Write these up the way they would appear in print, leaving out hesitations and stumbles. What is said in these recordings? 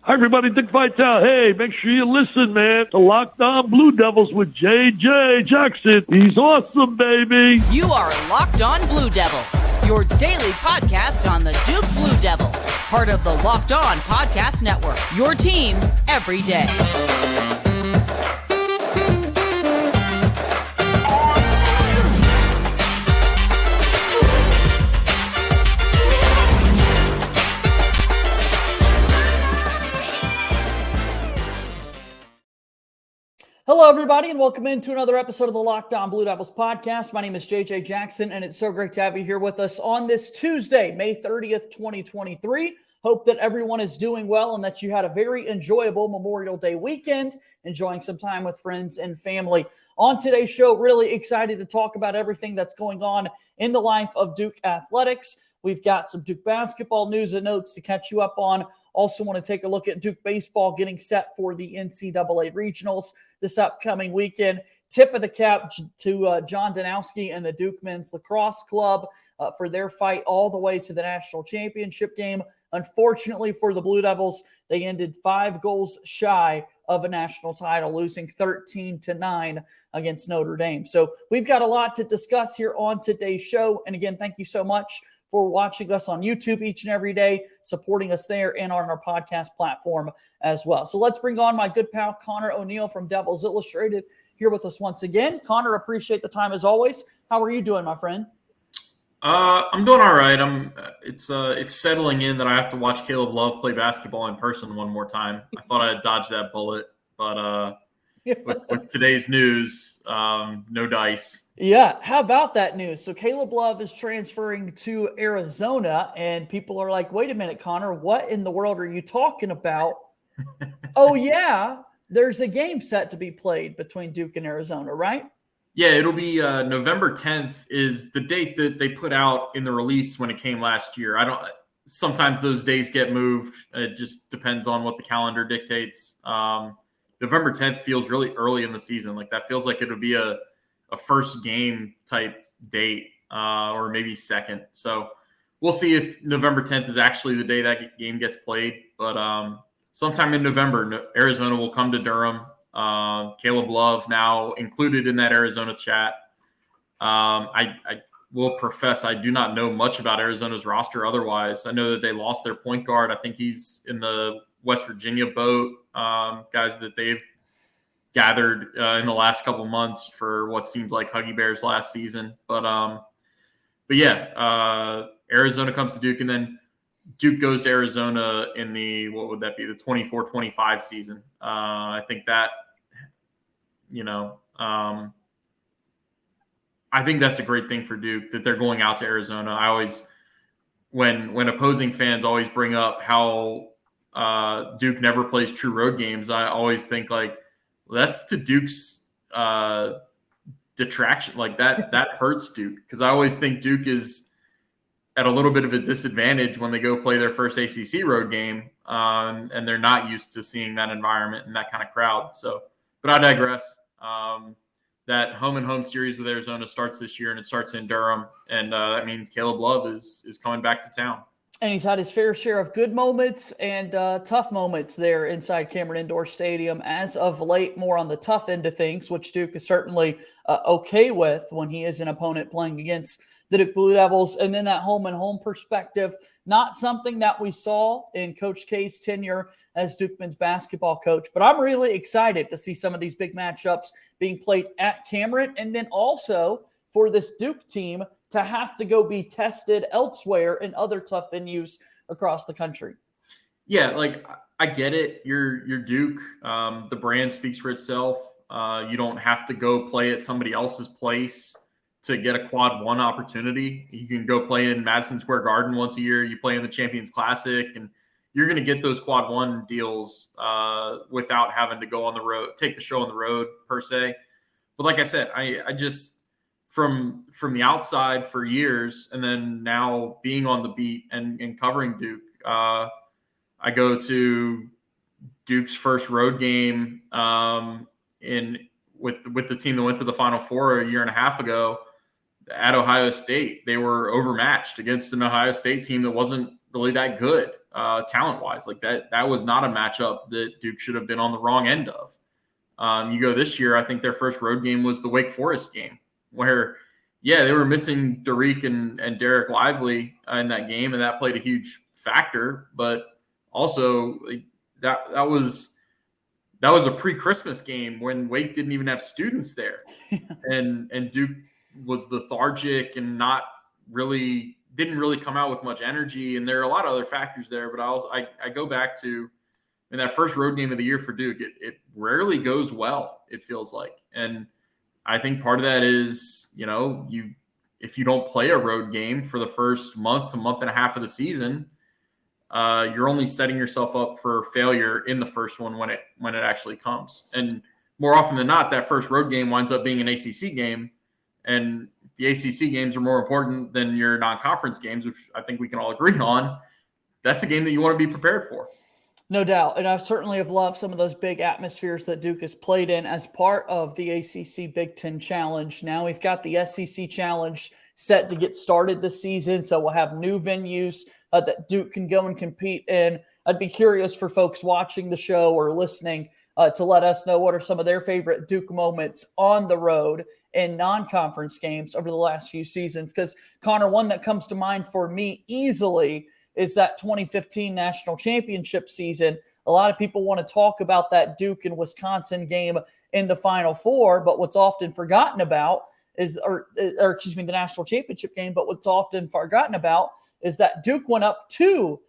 Hi, everybody. Dick Vitale. Hey, make sure you listen, man, to Locked On Blue Devils with J.J. Jackson. He's awesome, baby. You are Locked On Blue Devils, your daily podcast on the Duke Blue Devils, part of the Locked On Podcast Network, your team every day. Hello, everybody, and welcome into another episode of the Locked On Blue Devils podcast. My name is JJ Jackson, and it's so great to have you here with us on this Tuesday, May 30th, 2023. Hope that everyone is doing well and that you had a very enjoyable Memorial Day weekend, enjoying some time with friends and family. On today's show, really excited to talk about everything that's going on in the life of Duke athletics. We've got some Duke basketball news and notes to catch you up on. Also want to take a look at Duke baseball getting set for the NCAA Regionals this upcoming weekend. Tip of the cap to John Danowski and the Duke Men's Lacrosse Club for their fight all the way to the national championship game. Unfortunately for the Blue Devils, they ended 5 goals shy of a national title, losing 13-9 against Notre Dame. So we've got a lot to discuss here on today's show. And again, thank you so much for watching us on YouTube each and every day, supporting us there and on our podcast platform as well. So let's bring on my good pal, Conor O'Neill from Devils Illustrated, here with us once again. Conor, appreciate the time as always. How are you doing, my friend? I'm doing all right. It's settling in that I have to watch Caleb Love play basketball in person one more time. I thought I had dodged that bullet, but with today's news, no dice. Yeah, how about that news? So Caleb Love is transferring to Arizona, and people are like, wait a minute, Conor, what in the world are you talking about? Oh, yeah, there's a game set to be played between Duke and Arizona, right? Yeah, it'll be November 10th is the date that they put out in the release when it came last year. Sometimes those days get moved. It just depends on what the calendar dictates. November 10th feels really early in the season. Like that feels like it would be a first game type date or maybe second. So we'll see if November 10th is actually the day that game gets played. But sometime in November, Arizona will come to Durham. Caleb Love now included in that Arizona chat. I will profess I do not know much about Arizona's roster otherwise. I know that they lost their point guard. I think he's in the West Virginia boat, guys that they've gathered in the last couple months for what seems like Huggy Bear's last season. But yeah, Arizona comes to Duke, and then Duke goes to Arizona in the 24-25 season. I think that, I think that's a great thing for Duke that they're going out to Arizona. I always, when opposing fans always bring up how Duke never plays true road games, I always think like, that's to Duke's detraction. Like that hurts Duke, because I always think Duke is at a little bit of a disadvantage when they go play their first ACC road game, and they're not used to seeing that environment and that kind of crowd. So, but I digress. That home and home series with Arizona starts this year, and it starts in Durham, and that means Caleb Love is coming back to town. And he's had his fair share of good moments and tough moments there inside Cameron Indoor Stadium. As of late, more on the tough end of things, which Duke is certainly okay with when he is an opponent playing against the Duke Blue Devils. And then that home and home perspective, not something that we saw in Coach K's tenure as Duke men's basketball coach. But I'm really excited to see some of these big matchups being played at Cameron, and then also for this Duke team to have to go be tested elsewhere in other tough venues across the country. Yeah, like I get it. You're Duke. The brand speaks for itself. You don't have to go play at somebody else's place to get a quad one opportunity. You can go play in Madison Square Garden once a year. You play in the Champions Classic, and you're going to get those quad one deals without having to go on the road, take the show on the road per se. But like I said, I just, from the outside for years, and then now being on the beat and covering Duke, I go to Duke's first road game with the team that went to the Final Four a year and a half ago at Ohio State. They were overmatched against an Ohio State team that wasn't really that good. talent-wise. Like that was not a matchup that Duke should have been on the wrong end of. You go this year, I think their first road game was the Wake Forest game, where, yeah, they were missing Derek and Derek Lively in that game, and that played a huge factor. But also, that was a pre-Christmas game when Wake didn't even have students there, and Duke was lethargic and didn't really come out with much energy. And there are a lot of other factors there. But I go back to, in that first road game of the year for Duke, it rarely goes well, it feels like. And I think part of that is, if you don't play a road game for the first month to month and a half of the season, you're only setting yourself up for failure in the first one when it actually comes. And more often than not, that first road game winds up being an ACC game, and the ACC games are more important than your non-conference games, which I think we can all agree on. That's a game that you want to be prepared for. No doubt. And I certainly have loved some of those big atmospheres that Duke has played in as part of the ACC Big Ten Challenge. Now we've got the SEC Challenge set to get started this season, so we'll have new venues that Duke can go and compete in. I'd be curious for folks watching the show or listening to let us know what are some of their favorite Duke moments on the road in non-conference games over the last few seasons. Because, Conor, one that comes to mind for me easily is that 2015 national championship season. A lot of people want to talk about that Duke and Wisconsin game in the Final Four, but what's often forgotten about is, the national championship game, but what's often forgotten about is that Duke went up to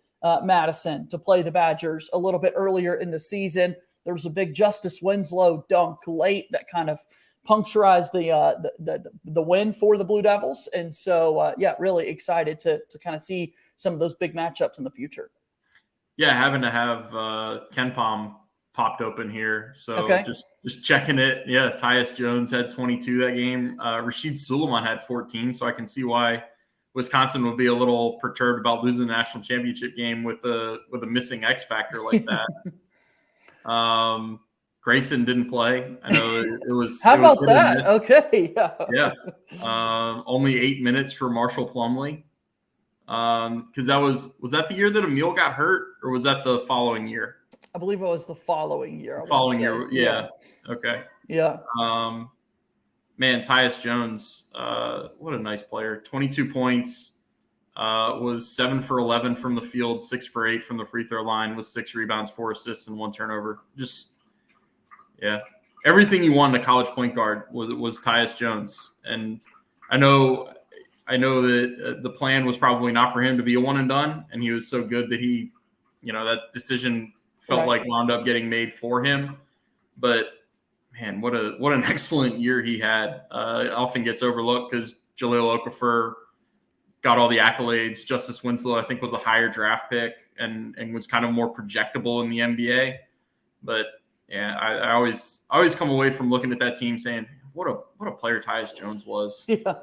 Madison to play the Badgers a little bit earlier in the season. There was a big Justice Winslow dunk late that kind of puncturized the win for the Blue Devils. And so, really excited to kind of see some of those big matchups in the future. Yeah, having to have KenPom popped open here. So okay. just checking it. Yeah, Tyus Jones had 22 that game. Rashid Suleiman had 14, so I can see why Wisconsin would be a little perturbed about losing the national championship game with a missing X factor like that. Grayson didn't play. I know it was. How about was that? Okay. Yeah. Only 8 minutes for Marshall Plumlee. Because was that the year that Emil got hurt, or was that the following year? I believe it was the following year. Yeah. Okay. Yeah. Man, Tyus Jones, what a nice player. 22 points, was 7 for 11 from the field, 6 for 8 from the free throw line, with 6 rebounds, 4 assists, and 1 turnover. Everything you want in a college point guard was Tyus Jones. And I know that the plan was probably not for him to be a one and done, and he was so good that he, that decision felt like wound up getting made for him. But man, what an excellent year he had. It often gets overlooked because Jahlil Okafor got all the accolades. Justice Winslow, I think, was a higher draft pick and was kind of more projectable in the NBA. But yeah, I always come away from looking at that team saying, what a player Tyus Jones was. Yeah.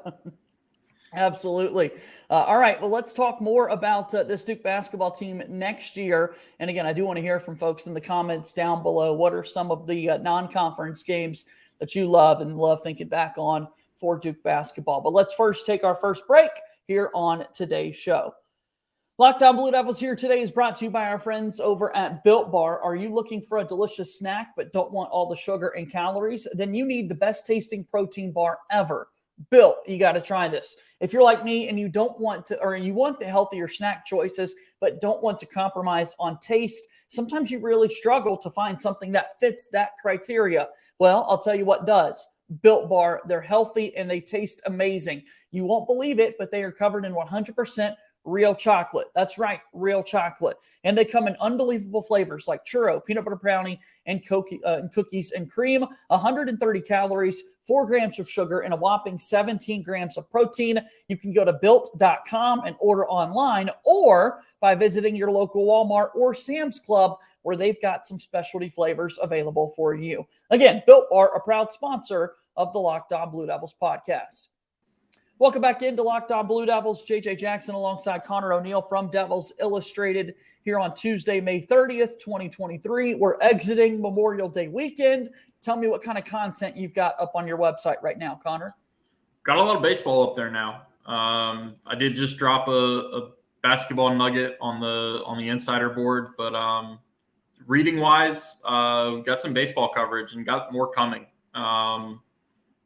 Absolutely. All right. Well, let's talk more about this Duke basketball team next year. And again, I do want to hear from folks in the comments down below. What are some of the non-conference games that you love and love thinking back on for Duke basketball? But let's first take our first break here on today's show. Locked On Blue Devils here today is brought to you by our friends over at Built Bar. Are you looking for a delicious snack but don't want all the sugar and calories? Then you need the best tasting protein bar ever. Built, you got to try this. If you're like me and you don't want to, or you want the healthier snack choices, but don't want to compromise on taste, sometimes you really struggle to find something that fits that criteria. Well, I'll tell you what does. Built Bar, they're healthy and they taste amazing. You won't believe it, but they are covered in 100% real chocolate. That's right, real chocolate. And they come in unbelievable flavors like churro, peanut butter brownie, and cookies and cream. 130 calories, 4 grams of sugar, and a whopping 17 grams of protein. You can go to built.com and order online or by visiting your local Walmart or Sam's Club where they've got some specialty flavors available for you. Again, Built Bar, a proud sponsor of the Locked On Blue Devils podcast. Welcome back into Locked On Blue Devils. JJ Jackson alongside Conor O'Neill from Devils Illustrated here on Tuesday, May 30th, 2023. We're exiting Memorial Day weekend. Tell me what kind of content you've got up on your website right now, Conor. Got a lot of baseball up there now. I did just drop a basketball nugget on the insider board, but reading wise, got some baseball coverage and got more coming.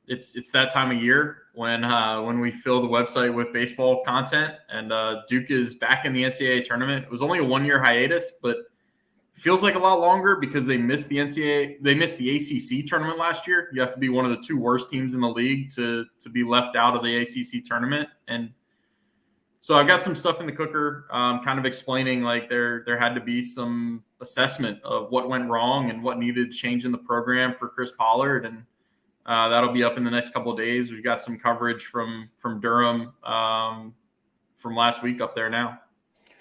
It's that time of year when we fill the website with baseball content, and Duke is back in the NCAA tournament. It was only a 1-year hiatus, but feels like a lot longer because they missed the ACC tournament last year. You have to be one of the 2 worst teams in the league to be left out of the ACC tournament. And so I've got some stuff in the cooker, kind of explaining like there had to be some assessment of what went wrong and what needed to change in the program for Chris Pollard. And that'll be up in the next couple of days. We've got some coverage from Durham from last week up there now.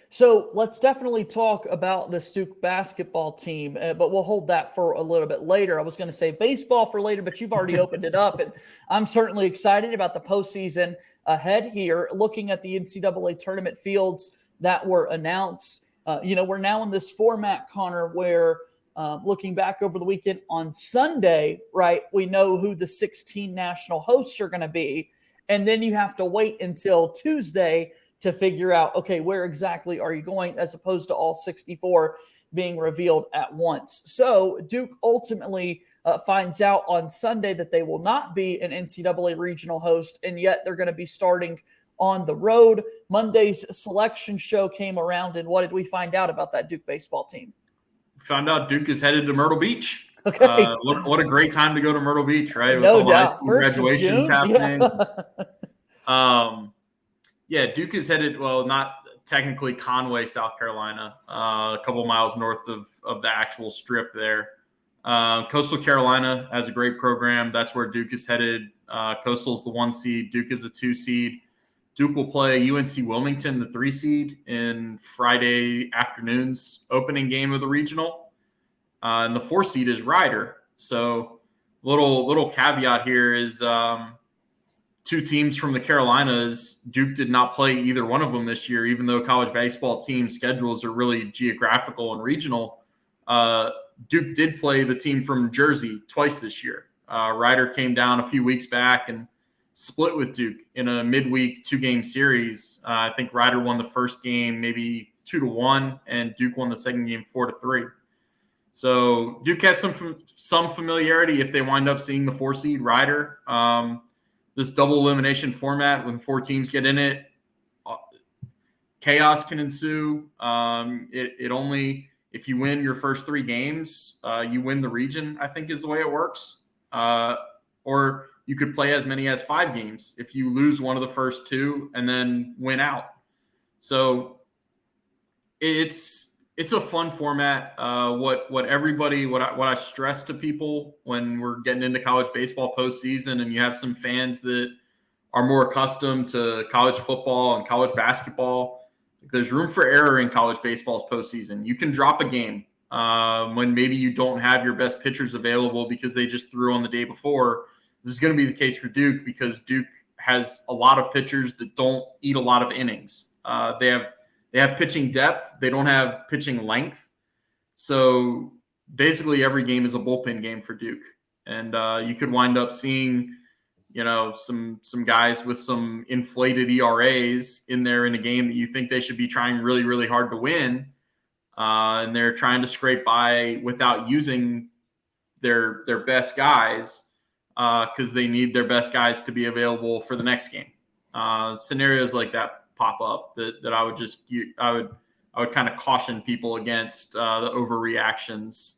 So let's definitely talk about the Duke basketball team, but we'll hold that for a little bit later. I was going to say baseball for later, but you've already opened it up, and I'm certainly excited about the postseason ahead here. Looking at the NCAA tournament fields that were announced, we're now in this format, Conor, where looking back over the weekend on Sunday, right, we know who the 16 national hosts are going to be, and then you have to wait until Tuesday to figure out, okay, where exactly are you going, as opposed to all 64 being revealed at once. So Duke ultimately finds out on Sunday that they will not be an NCAA regional host, and yet they're going to be starting on the road. Monday's selection show came around, and what did we find out about that Duke baseball team? Found out Duke is headed to Myrtle Beach. Okay. What a great time to go to Myrtle Beach, right? With No all the high doubt. school First graduations of June? happening. Yeah, Duke is headed, well, not technically Conway, South Carolina, a couple miles north of the actual strip there. Coastal Carolina has a great program. That's where Duke is headed. Coastal's the 1 seed. Duke is the 2 seed. Duke will play UNC Wilmington, the 3 seed, in Friday afternoon's opening game of the regional. And the 4 seed is Rider. So little caveat here is 2 teams from the Carolinas. Duke did not play either one of them this year, even though college baseball team schedules are really geographical and regional. Duke did play the team from Jersey twice this year. Rider came down a few weeks back and split with Duke in a midweek 2-game series. I think Rider won the first game maybe 2-1, and Duke won the second game 4-3. So Duke has some familiarity if they wind up seeing the 4 seed Rider. This double elimination format, when 4 teams get in it, chaos can ensue. It only, if you win your first 3 games, you win the region, I think is the way it works. Or you could play as many as 5 games if you lose one of the first 2 and then win out. So it's a fun format. What I stress to people when we're getting into college baseball postseason, and you have some fans that are more accustomed to college football and college basketball, there's room for error in college baseball's postseason. You can drop a game when maybe you don't have your best pitchers available because they just threw on the day before. This is going to be the case for Duke because Duke has a lot of pitchers that don't eat a lot of innings. They have pitching depth. They don't have pitching length. So basically every game is a bullpen game for Duke. And you could wind up seeing, some guys with some inflated ERAs in there in a game that you think they should be trying really, really hard to win. And they're trying to scrape by without using their best guys because they need their best guys to be available for the next game. Scenarios like that pop up that I would kind of caution people against the overreactions.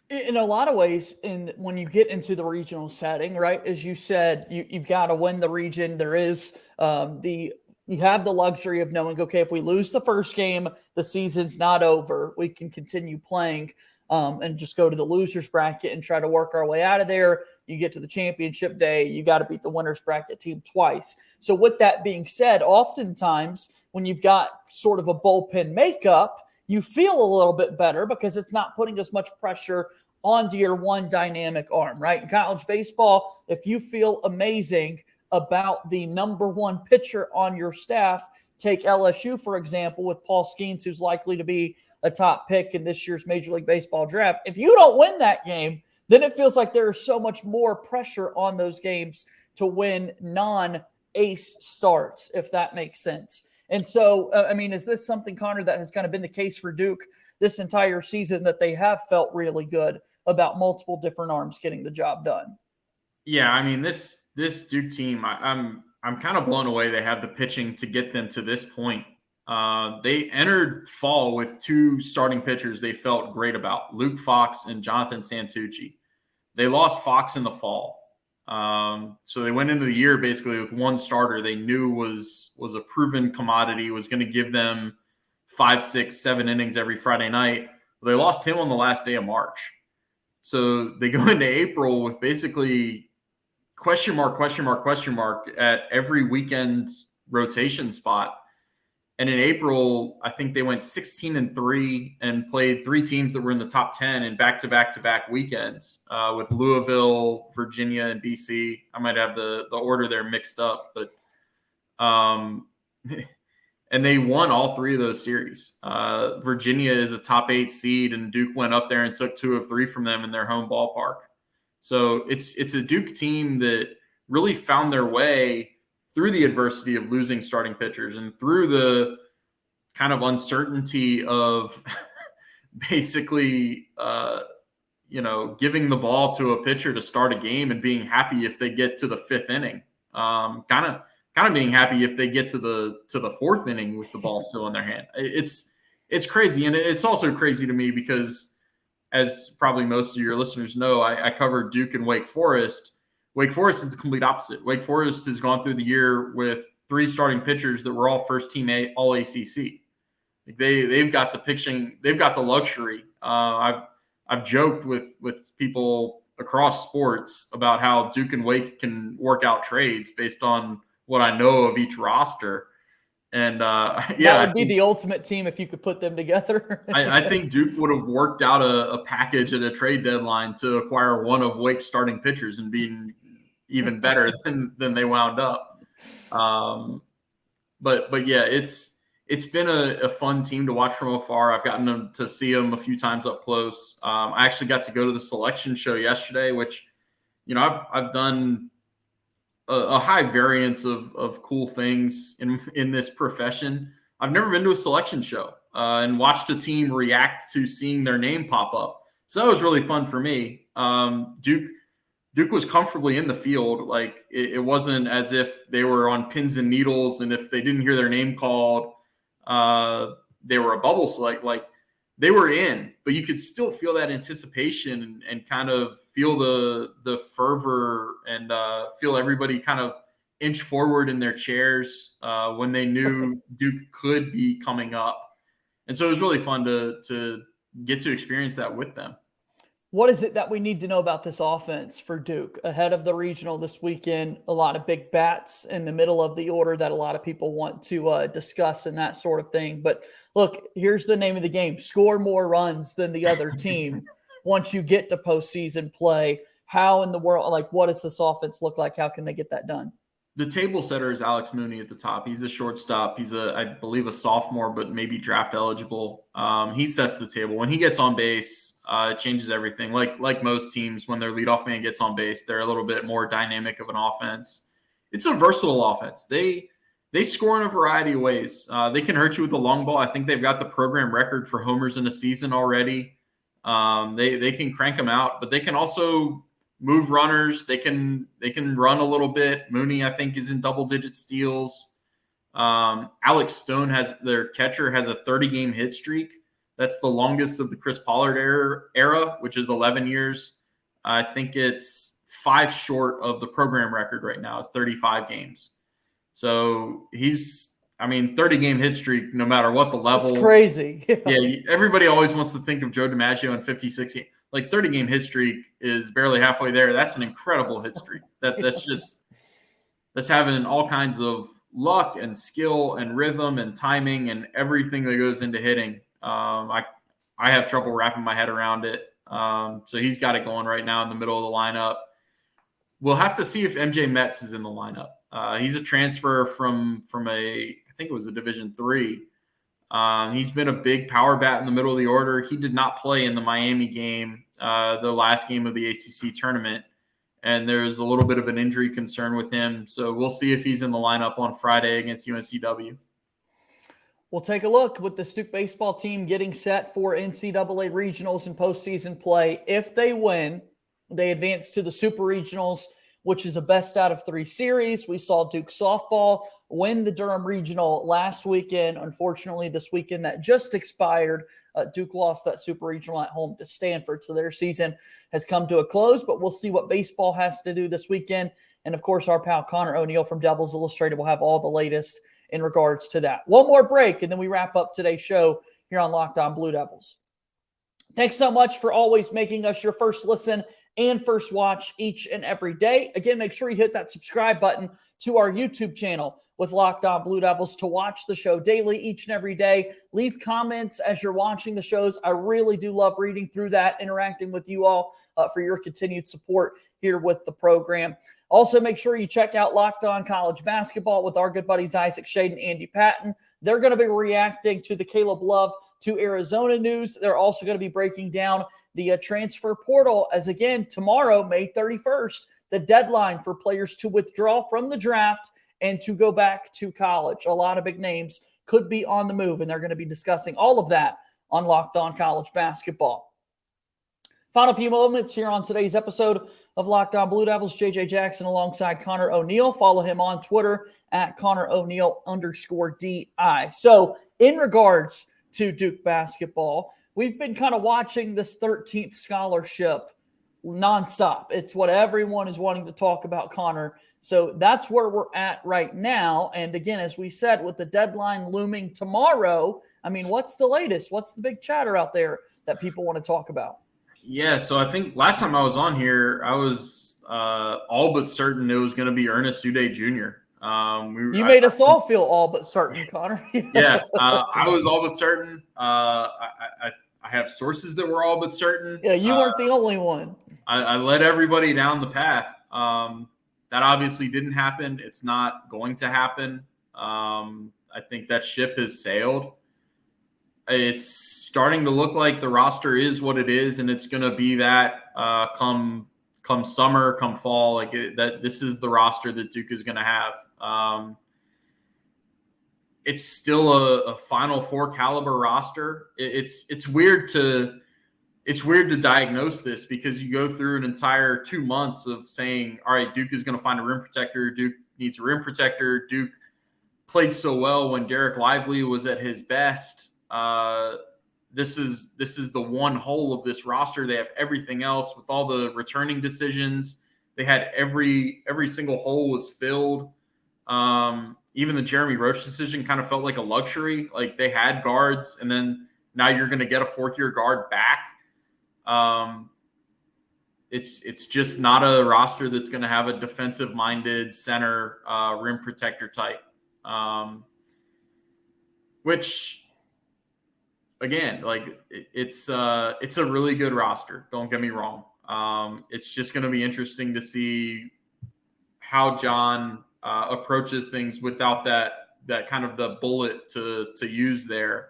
In a lot of ways, when you get into the regional setting, right, as you said, you've got to win the region. There is you have the luxury of knowing, okay, if we lose the first game, the season's not over. We can continue playing and just go to the loser's bracket and try to work our way out of there. You get to the championship day, you got to beat the winner's bracket team twice. So with that being said, oftentimes when you've got sort of a bullpen makeup, you feel a little bit better because it's not putting as much pressure onto your one dynamic arm, right? In college baseball, if you feel amazing about the number 1 pitcher on your staff, take LSU, for example, with Paul Skeens, who's likely to be a top pick in this year's Major League Baseball draft. If you don't win that game, then it feels like there is so much more pressure on those games to win non-ace starts, if that makes sense. And so, I mean, is this something, Connor, that has kind of been the case for Duke this entire season, that they have felt really good about multiple different arms getting the job done? Yeah, I mean, this Duke team, I'm kind of blown away they have the pitching to get them to this point. They entered fall with 2 starting pitchers they felt great about, Luke Fox and Jonathan Santucci. They lost Fox in the fall. So they went into the year basically with 1 starter they knew was a proven commodity, was going to give them 5, 6, 7 innings every Friday night. They lost him on the last day of March. So they go into April with basically question mark at every weekend rotation spot. And in April, I think they went 16-3 and played 3 teams that were in the top 10 in back-to-back weekends with Louisville, Virginia, and BC. I might have the order there mixed up, but and they won all 3 of those series. Virginia is a top 8 seed, and Duke went up there and took 2 of 3 from them in their home ballpark. So it's a Duke team that really found their way through the adversity of losing starting pitchers and through the kind of uncertainty of basically, giving the ball to a pitcher to start a game and being happy if they get to the 5th inning. Kind of being happy if they get to the 4th inning with the ball still in their hand. It's crazy. And it's also crazy to me because, as probably most of your listeners know, I covered Duke and Wake Forest. Wake Forest is the complete opposite. Wake Forest has gone through the year with 3 starting pitchers that were all first-team All ACC. They've got the pitching. They've got the luxury. I've joked with people across sports about how Duke and Wake can work out trades based on what I know of each roster. And that would be the ultimate team if you could put them together. I think Duke would have worked out a package at a trade deadline to acquire one of Wake's starting pitchers and being even better than they wound up. But yeah, it's been a fun team to watch from afar. I've gotten to see them a few times up close. I actually got to go to the selection show yesterday, which, I've done a high variance of cool things in this profession. I've never been to a selection show and watched a team react to seeing their name pop up. So that was really fun for me. Duke was comfortably in the field. Like it wasn't as if they were on pins and needles, and if they didn't hear their name called, they were a bubble select. Like they were in, but you could still feel that anticipation and kind of feel the fervor and feel everybody kind of inch forward in their chairs when they knew Duke could be coming up. And so it was really fun to get to experience that with them. What is it that we need to know about this offense for Duke ahead of the regional this weekend? A lot of big bats in the middle of the order that a lot of people want to discuss and that sort of thing. But look, here's the name of the game. Score more runs than the other team once you get to postseason play. How in the world, what does this offense look like? How can they get that done? The table setter is Alex Mooney at the top. He's a shortstop. He's I believe a sophomore, but maybe draft eligible. He sets the table. When he gets on base, it changes everything. Like most teams, when their leadoff man gets on base, they're a little bit more dynamic of an offense. It's a versatile offense. They score in a variety of ways. They can hurt you with the long ball. I think they've got the program record for homers in a season already. They can crank them out, but they can also move runners. They can run a little bit. Mooney, I think, is in double-digit steals. Alex Stone, their catcher, has a 30-game hit streak. That's the longest of the Chris Pollard era, which is 11 years. I think it's 5 short of the program record right now. It's 35 games. So 30-game hit streak, no matter what the level. It's crazy. Yeah, everybody always wants to think of Joe DiMaggio in 56 games. 30-game hit streak is barely halfway there. That's an incredible hit streak. That's having all kinds of luck and skill and rhythm and timing and everything that goes into hitting. I have trouble wrapping my head around it. So he's got it going right now in the middle of the lineup. We'll have to see if MJ Metz is in the lineup. He's a transfer from I think it was a Division III. He's been a big power bat in the middle of the order. He did not play in the Miami game, the last game of the ACC tournament, and there's a little bit of an injury concern with him. So we'll see if he's in the lineup on Friday against UNCW. We'll take a look with the Duke baseball team getting set for NCAA regionals and postseason play. If they win, they advance to the Super Regionals, which is a best out of 3 series. We saw Duke softball win the Durham Regional last weekend. Unfortunately, this weekend that just expired, Duke lost that Super Regional at home to Stanford. So their season has come to a close, but we'll see what baseball has to do this weekend. And of course, our pal Conor O'Neill from Devils Illustrated will have all the latest in regards to that. One more break, and then we wrap up today's show here on Locked On Blue Devils. Thanks so much for always making us your first listen and first watch each and every day. Again, make sure you hit that subscribe button to our YouTube channel with Locked On Blue Devils to watch the show daily, each and every day. Leave comments as you're watching the shows. I really do love reading through that, interacting with you all for your continued support here with the program. Also, make sure you check out Locked On College Basketball with our good buddies Isaac Shade and Andy Patton. They're going to be reacting to the Caleb Love to Arizona news. They're also going to be breaking down the transfer portal as, again, tomorrow, May 31st, the deadline for players to withdraw from the draft and to go back to college. A lot of big names could be on the move, and they're going to be discussing all of that on Locked On College Basketball. Final few moments here on today's episode of Locked On Blue Devils. JJ Jackson alongside Conor O'Neill. Follow him on Twitter at Conor O'Neill_DI. So in regards to Duke basketball, we've been kind of watching this 13th scholarship nonstop. It's what everyone is wanting to talk about, Conor. So that's where we're at right now. And again, as we said, with the deadline looming tomorrow, I mean, what's the latest? What's the big chatter out there that people want to talk about? Yeah, so I think last time I was on here, I was all but certain it was going to be Ernest Udeh Jr. You made us all feel all but certain, Conor. Yeah, I was all but certain. I have sources that were all but certain. Yeah, you weren't the only one. I led everybody down the path. That obviously didn't happen. It's not going to happen. I think that ship has sailed. It's starting to look like the roster is what it is, and it's going to be that come summer, come fall. That this is the roster that Duke is going to have. It's still a Final Four caliber roster. It's weird to diagnose this because you go through an entire 2 months of saying, all right, Duke is going to find a rim protector. Duke needs a rim protector. Duke played so well when Derek Lively was at his best. This is the one hole of this roster. They have everything else with all the returning decisions. They had every single hole was filled. Even the Jeremy Roach decision kind of felt like a luxury. Like they had guards, and then now you're going to get a 4th-year guard back. It's just not a roster that's going to have a defensive-minded center rim protector type. Which, again, like it's a really good roster. Don't get me wrong. It's just going to be interesting to see how John approaches things without that kind of the bullet to use there.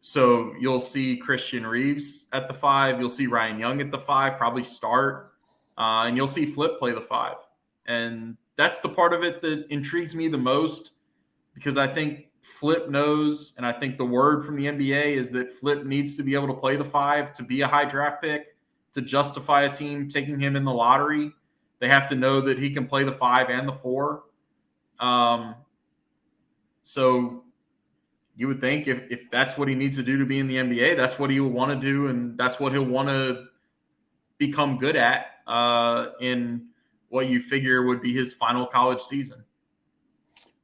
So you'll see Christian Reeves at the 5. You'll see Ryan Young at the 5, probably start. And you'll see Flip play the 5. And that's the part of it that intrigues me the most because I think Flip knows, and I think the word from the NBA is that Flip needs to be able to play the 5 to be a high draft pick, to justify a team taking him in the lottery. They have to know that he can play the 5 and the 4. So you would think if that's what he needs to do to be in the NBA, that's what he will want to do, and that's what he'll want to become good at in what you figure would be his final college season.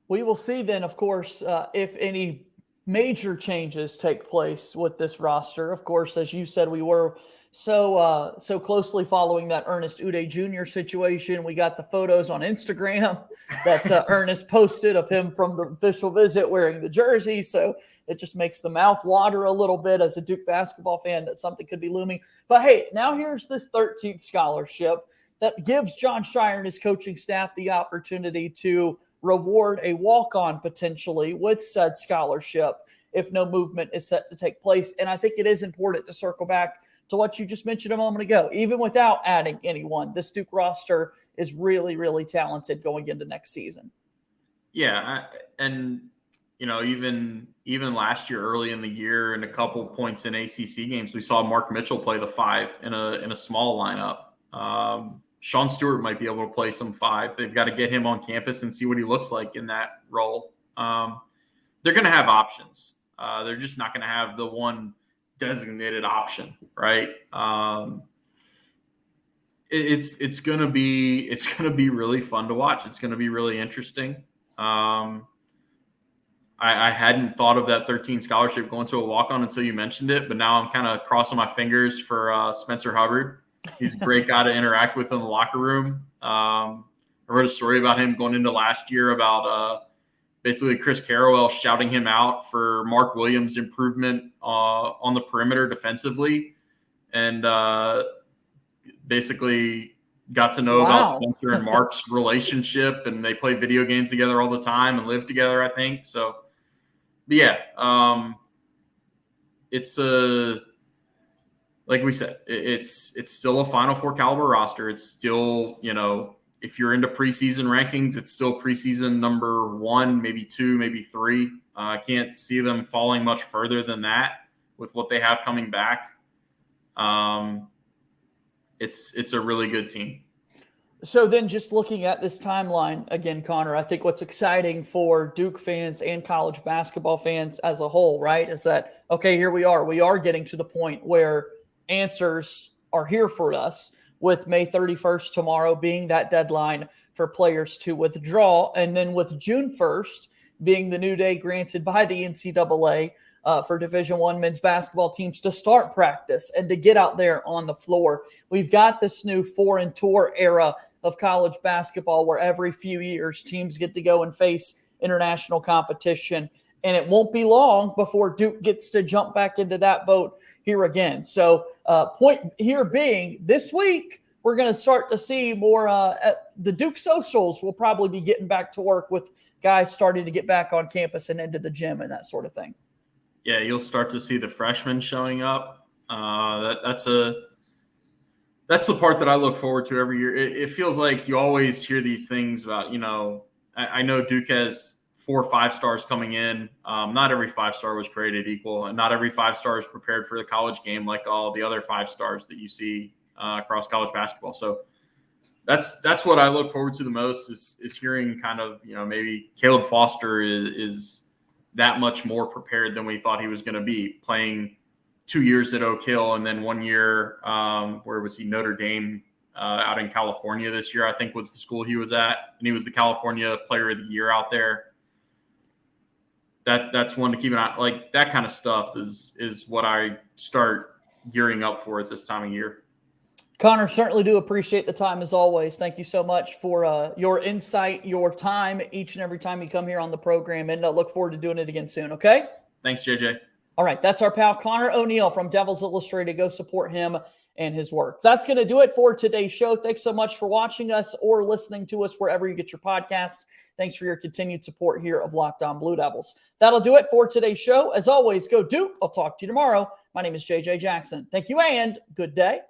We will see then, of course, if any major changes take place with this roster. Of course, as you said, we were so closely following that Ernest Udeh Jr. situation. We got the photos on Instagram that Ernest posted of him from the official visit wearing the jersey. So it just makes the mouth water a little bit as a Duke basketball fan that something could be looming. But hey, now here's this 13th scholarship that gives John Schreier and his coaching staff the opportunity to reward a walk-on potentially with said scholarship if no movement is set to take place. And I think it is important to circle back to what you just mentioned a moment ago. Even without adding anyone, this Duke roster is really, really talented going into next season. Yeah, and even last year, early in the year, and a couple points in ACC games, we saw Mark Mitchell play the 5 in a small lineup. Sean Stewart might be able to play some 5. They've got to get him on campus and see what he looks like in that role. They're going to have options. They're just not going to have the one designated option, right? It's going to be really fun to watch. It's going to be really interesting. I hadn't thought of that 13 scholarship going to a walk-on until you mentioned it, but now I'm kind of crossing my fingers for Spencer Hubbard. He's a great guy to interact with in the locker room. I wrote a story about him going into last year about basically Chris Carrawell shouting him out for Mark Williams' improvement on the perimeter defensively, and basically got to know about Spencer and Mark's relationship, and they play video games together all the time and live together, I think. So, but yeah, it's like we said, it's still a Final Four caliber roster. It's still, if you're into preseason rankings, it's still preseason number 1, maybe 2, maybe 3. I can't see them falling much further than that with what they have coming back. It's a really good team. So then just looking at this timeline again, Conor, I think what's exciting for Duke fans and college basketball fans as a whole, right, is that, okay, here we are. We are getting to the point where answers are here for us, with May 31st tomorrow being that deadline for players to withdraw. And then with June 1st being the new day granted by the NCAA for Division I men's basketball teams to start practice and to get out there on the floor. We've got this new foreign tour era of college basketball where every few years teams get to go and face international competition. And it won't be long before Duke gets to jump back into that boat here again. So point here being, this week, we're going to start to see more. The Duke socials will probably be getting back to work with guys starting to get back on campus and into the gym and that sort of thing. Yeah, you'll start to see the freshmen showing up. That's the part that I look forward to every year. It feels like you always hear these things about, I know Duke has 4 5-stars coming in. Not every 5-star was created equal, and not every 5-star is prepared for the college game like all the other 5-stars that you see across college basketball. So that's what I look forward to the most is hearing kind of, maybe Caleb Foster is that much more prepared than we thought he was going to be, playing 2 years at Oak Hill and then 1 year, where was he? Notre Dame out in California this year, I think was the school he was at. And he was the California Player of the Year out there. That's one to keep an eye. Like, that kind of stuff is what I start gearing up for at this time of year. Conor, certainly do appreciate the time as always. Thank you so much for your insight, your time each and every time you come here on the program, and look forward to doing it again soon, okay? Thanks, JJ. All right, that's our pal Conor O'Neill from Devils Illustrated. Go support him and his work. That's going to do it for today's show. Thanks so much for watching us or listening to us wherever you get your podcasts. Thanks for your continued support here of Locked On Blue Devils. That'll do it for today's show. As always, go Duke. I'll talk to you tomorrow. My name is JJ Jackson. Thank you and good day.